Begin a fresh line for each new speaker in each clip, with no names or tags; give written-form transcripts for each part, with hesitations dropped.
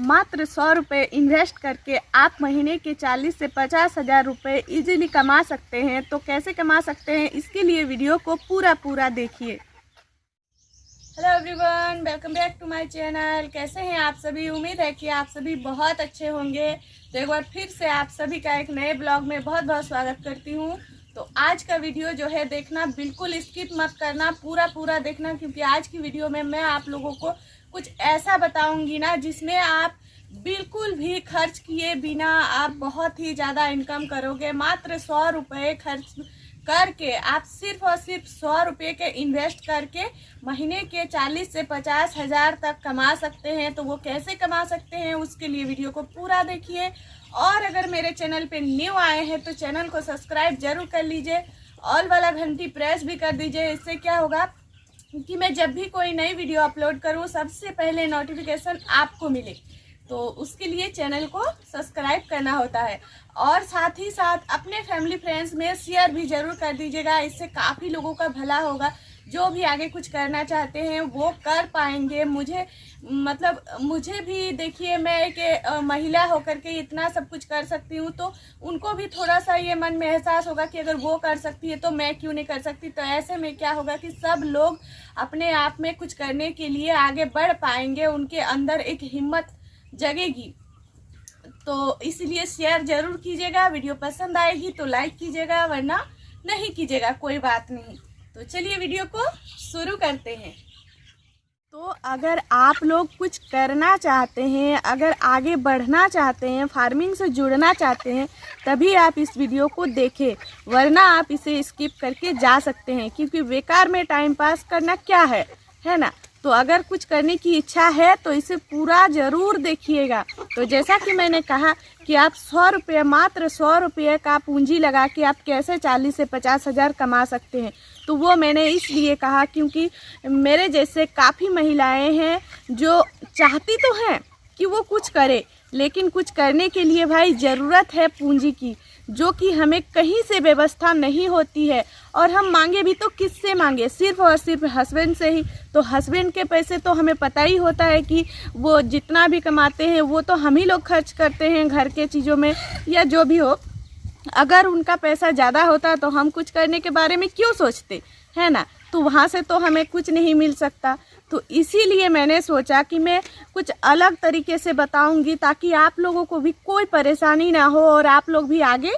मात्र 100 रुपये इन्वेस्ट करके आप महीने के 40 से 50 हज़ार रुपये ईजिली कमा सकते हैं। तो कैसे कमा सकते हैं, इसके लिए वीडियो को पूरा देखिए। Hello everyone, welcome back to my channel. कैसे हैं आप सभी? उम्मीद है कि आप सभी बहुत अच्छे होंगे। तो एक बार फिर से आप सभी का एक नए ब्लॉग में बहुत स्वागत करती हूँ। तो आज का वीडियो जो है देखना, बिल्कुल स्किप मत करना, पूरा देखना, क्योंकि आज की वीडियो में मैं आप लोगों को कुछ ऐसा बताऊंगी ना जिसमें आप बिल्कुल भी खर्च किए बिना आप बहुत ही ज़्यादा इनकम करोगे। मात्र 100 रुपये खर्च करके आप सिर्फ और सिर्फ 100 रुपये के इन्वेस्ट करके महीने के 40 से 50 हज़ार तक कमा सकते हैं। तो वो कैसे कमा सकते हैं, उसके लिए वीडियो को पूरा देखिए। और अगर मेरे चैनल पे न्यू आए हैं तो चैनल को सब्सक्राइब जरूर कर लीजिए, ऑल वाला घंटी प्रेस भी कर दीजिए। इससे क्या होगा कि मैं जब भी कोई नई वीडियो अपलोड करूँ सबसे पहले नोटिफिकेशन आपको मिले। तो उसके लिए चैनल को सब्सक्राइब करना होता है और साथ ही साथ अपने फैमिली फ्रेंड्स में शेयर भी ज़रूर कर दीजिएगा। इससे काफ़ी लोगों का भला होगा। जो भी आगे कुछ करना चाहते हैं वो कर पाएंगे। मुझे भी देखिए, मैं एक महिला होकर के इतना सब कुछ कर सकती हूँ, तो उनको भी थोड़ा सा ये मन में एहसास होगा कि अगर वो कर सकती है तो मैं क्यों नहीं कर सकती। तो ऐसे में क्या होगा कि सब लोग अपने आप में कुछ करने के लिए आगे बढ़ पाएंगे, उनके अंदर एक हिम्मत जगेगी। तो इसलिए शेयर जरूर कीजिएगा। वीडियो पसंद आएगी तो लाइक कीजिएगा, वरना नहीं कीजिएगा, कोई बात नहीं। तो चलिए वीडियो को शुरू करते हैं। तो अगर आप लोग कुछ करना चाहते हैं, अगर आगे बढ़ना चाहते हैं, फार्मिंग से जुड़ना चाहते हैं, तभी आप इस वीडियो को देखें, वरना आप इसे स्किप करके जा सकते हैं, क्योंकि बेकार में टाइम पास करना क्या है ना। तो अगर कुछ करने की इच्छा है तो इसे पूरा ज़रूर देखिएगा। तो जैसा कि मैंने कहा कि आप 100 रुपये, मात्र 100 रुपये का पूंजी लगा के आप कैसे 40 से 50 हज़ार कमा सकते हैं। तो वो मैंने इसलिए कहा क्योंकि मेरे जैसे काफ़ी महिलाएं हैं जो चाहती तो हैं कि वो कुछ करे, लेकिन कुछ करने के लिए भाई ज़रूरत है पूंजी की, जो कि हमें कहीं से व्यवस्था नहीं होती है। और हम मांगे भी तो किससे मांगे? सिर्फ और सिर्फ हस्बैंड से ही। तो हस्बैंड के पैसे तो हमें पता ही होता है कि वो जितना भी कमाते हैं वो तो हम ही लोग खर्च करते हैं घर के चीज़ों में या जो भी हो। अगर उनका पैसा ज़्यादा होता तो हम कुछ करने के बारे में क्यों सोचते, है ना। तो वहाँ से तो हमें कुछ नहीं मिल सकता। तो इसीलिए मैंने सोचा कि मैं कुछ अलग तरीके से बताऊंगी, ताकि आप लोगों को भी कोई परेशानी ना हो और आप लोग भी आगे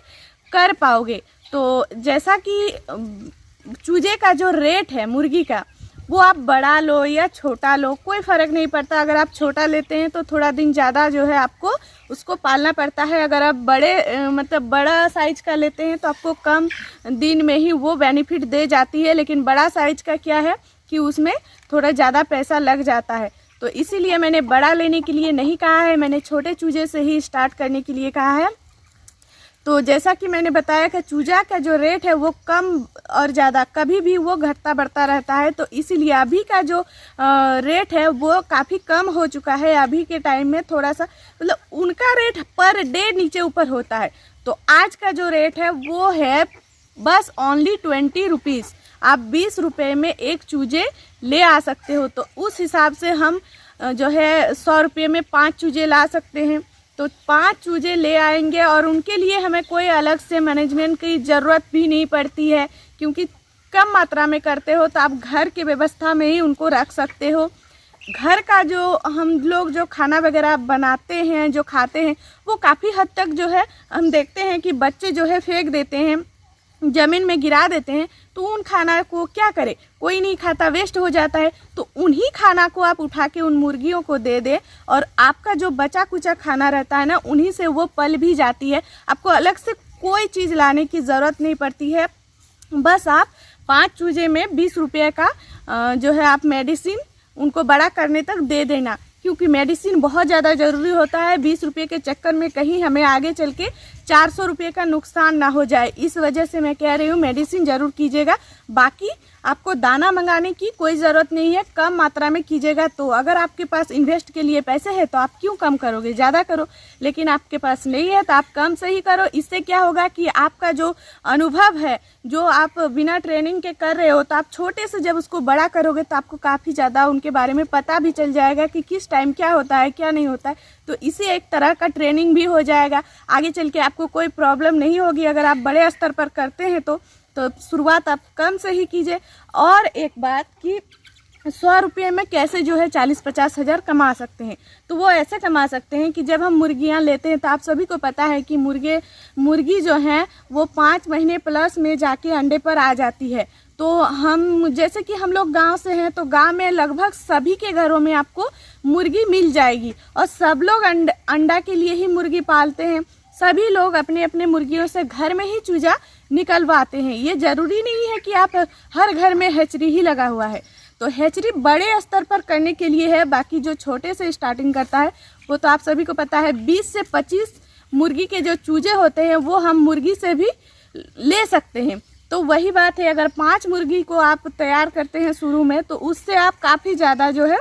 कर पाओगे। तो जैसा कि चूजे का जो रेट है मुर्गी का, वो आप बड़ा लो या छोटा लो, कोई फ़र्क नहीं पड़ता। अगर आप छोटा लेते हैं तो थोड़ा दिन ज़्यादा जो है आपको उसको पालना पड़ता है। अगर आप बड़ा साइज का लेते हैं तो आपको कम दिन में ही वो बेनिफिट दे जाती है। लेकिन बड़ा साइज का क्या है कि उसमें थोड़ा ज़्यादा पैसा लग जाता है। तो इसीलिए मैंने बड़ा लेने के लिए नहीं कहा है, मैंने छोटे चूजे से ही स्टार्ट करने के लिए कहा है। तो जैसा कि मैंने बताया कि चूजा का जो रेट है वो कम और ज़्यादा कभी भी वो घटता बढ़ता रहता है। तो इसीलिए अभी का जो रेट है वो काफ़ी कम हो चुका है। अभी के टाइम में थोड़ा सा उनका रेट पर डे नीचे ऊपर होता है। तो आज का जो रेट है वो है बस ओनली 20 रुपीज़। आप 20 रुपये में एक चूजे ले आ सकते हो। तो उस हिसाब से हम जो है 100 रुपये में 5 चूजे ला सकते हैं। तो 5 चूजे ले आएंगे और उनके लिए हमें कोई अलग से मैनेजमेंट की ज़रूरत भी नहीं पड़ती है, क्योंकि कम मात्रा में करते हो तो आप घर की व्यवस्था में ही उनको रख सकते हो। घर का जो हम लोग जो खाना वगैरह बनाते हैं, जो खाते हैं, वो काफ़ी हद तक जो है हम देखते हैं कि बच्चे जो है फेंक देते हैं, ज़मीन में गिरा देते हैं। तो उन खाना को क्या करे, कोई नहीं खाता, वेस्ट हो जाता है। तो उन्हीं खाना को आप उठा के उन मुर्गियों को दे दे और आपका जो बचा कुचा खाना रहता है ना, उन्हीं से वो पल भी जाती है। आपको अलग से कोई चीज़ लाने की ज़रूरत नहीं पड़ती है। बस आप 5 चूजे में 20 रुपये का जो है आप मेडिसिन उनको बड़ा करने तक दे देना, क्योंकि मेडिसिन बहुत ज़्यादा ज़रूरी होता है। 20 रुपये के चक्कर में कहीं हमें आगे चल के 400 रुपये का नुकसान ना हो जाए, इस वजह से मैं कह रही हूँ मेडिसिन ज़रूर कीजिएगा। बाकी आपको दाना मंगाने की कोई ज़रूरत नहीं है, कम मात्रा में कीजिएगा। तो अगर आपके पास इन्वेस्ट के लिए पैसे हैं तो आप क्यों कम करोगे, ज़्यादा करो। लेकिन आपके पास नहीं है तो आप कम से ही करो। इससे क्या होगा कि आपका जो अनुभव है, जो आप बिना ट्रेनिंग के कर रहे हो, तो आप छोटे से जब उसको बड़ा करोगे तो आपको काफ़ी ज़्यादा उनके बारे में पता भी चल जाएगा कि किस टाइम क्या होता है क्या नहीं होता है। तो इसी एक तरह का ट्रेनिंग भी हो जाएगा, आगे चल के आपको कोई प्रॉब्लम नहीं होगी। अगर आप बड़े स्तर पर करते हैं तो शुरुआत आप कम से ही कीजिए। और एक बात कि 100 रुपये में कैसे जो है 40-50 हज़ार कमा सकते हैं, तो वो ऐसे कमा सकते हैं कि जब हम मुर्गियां लेते हैं तो आप सभी को पता है कि मुर्गी जो हैं वो 5 महीने प्लस में जाके अंडे पर आ जाती है। तो हम जैसे कि हम लोग गांव से हैं तो गांव में लगभग सभी के घरों में आपको मुर्गी मिल जाएगी और सब लोग अंडा के लिए ही मुर्गी पालते हैं। सभी लोग अपने अपने मुर्गियों से घर में ही चूजा निकलवाते हैं। ये ज़रूरी नहीं है कि आप हर घर में हैचरी ही लगा हुआ है। तो हैचरी बड़े स्तर पर करने के लिए है, बाकी जो छोटे से स्टार्टिंग करता है वो तो आप सभी को पता है 20 से 25 मुर्गी के जो चूजे होते हैं वो हम मुर्गी से भी ले सकते हैं। तो वही बात है, अगर 5 मुर्गी को आप तैयार करते हैं शुरू में तो उससे आप काफ़ी ज़्यादा जो है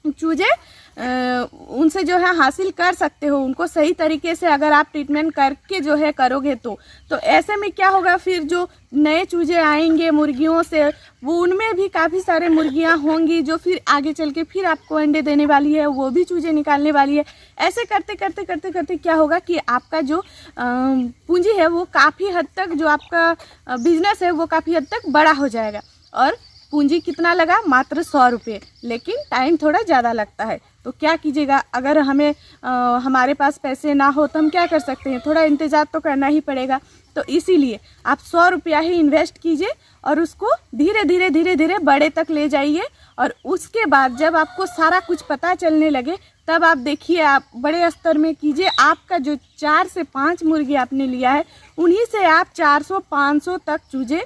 चूजे उनसे जो है हासिल कर सकते हो। उनको सही तरीके से अगर आप ट्रीटमेंट करके जो है करोगे तो ऐसे में क्या होगा, फिर जो नए चूजे आएंगे मुर्गियों से वो उनमें भी काफ़ी सारे मुर्गियां होंगी जो फिर आगे चल के फिर आपको अंडे देने वाली है, वो भी चूजे निकालने वाली है। ऐसे करते करते करते करते क्या होगा कि आपका जो पूंजी है वो काफ़ी हद तक, जो आपका बिजनेस है वो काफ़ी हद तक बड़ा हो जाएगा। और पूंजी कितना लगा, मात्र 100 रुपये, लेकिन टाइम थोड़ा ज़्यादा लगता है। तो क्या कीजिएगा, अगर हमारे पास पैसे ना हो तो हम क्या कर सकते हैं, थोड़ा इंतज़ार तो करना ही पड़ेगा। तो इसीलिए आप 100 रुपया ही इन्वेस्ट कीजिए और उसको धीरे धीरे धीरे धीरे बड़े तक ले जाइए। और उसके बाद जब आपको सारा कुछ पता चलने लगे तब आप देखिए, आप बड़े स्तर में कीजिए। आपका जो 4 से 5 मुर्गी आपने लिया है उन्हीं से आप 400-500 तक चूजे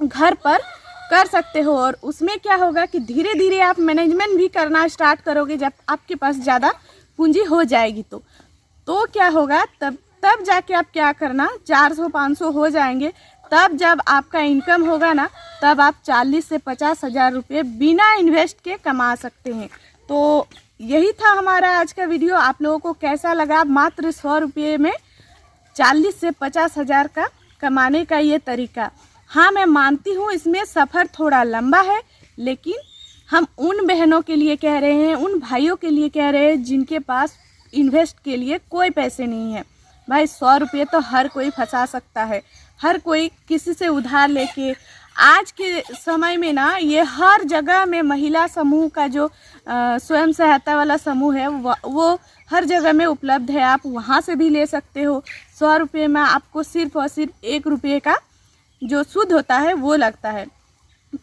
घर पर कर सकते हो। और उसमें क्या होगा कि धीरे धीरे आप मैनेजमेंट भी करना स्टार्ट करोगे। जब आपके पास ज़्यादा पूंजी हो जाएगी तो क्या होगा, तब जाके आप क्या करना, 400-500 हो जाएंगे, तब जब आपका इनकम होगा ना तब आप 40 से 50 हज़ार रुपये बिना इन्वेस्ट के कमा सकते हैं। तो यही था हमारा आज का वीडियो। आप लोगों को कैसा लगा, मात्र 100 रुपये में 40 से 50 हज़ार का कमाने का ये तरीका। हाँ, मैं मानती हूँ इसमें सफ़र थोड़ा लंबा है, लेकिन हम उन बहनों के लिए कह रहे हैं, उन भाइयों के लिए कह रहे हैं जिनके पास इन्वेस्ट के लिए कोई पैसे नहीं है। भाई 100 रुपये तो हर कोई फंसा सकता है, हर कोई किसी से उधार लेके। आज के समय में ना ये हर जगह में महिला समूह का जो स्वयं सहायता वाला समूह है वो हर जगह में उपलब्ध है। आप वहाँ से भी ले सकते हो। 100 रुपये में आपको सिर्फ और सिर्फ 1 रुपये का जो सूद होता है वो लगता है।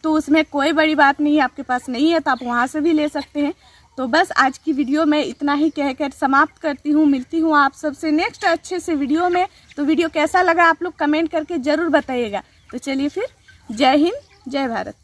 तो उसमें कोई बड़ी बात नहीं है, आपके पास नहीं है तो आप वहाँ से भी ले सकते हैं। तो बस आज की वीडियो में इतना ही कहकर समाप्त करती हूँ। मिलती हूँ आप सबसे नेक्स्ट अच्छे से वीडियो में। तो वीडियो कैसा लगा आप लोग कमेंट करके ज़रूर बताइएगा। तो चलिए फिर, जय हिंद, जय भारत।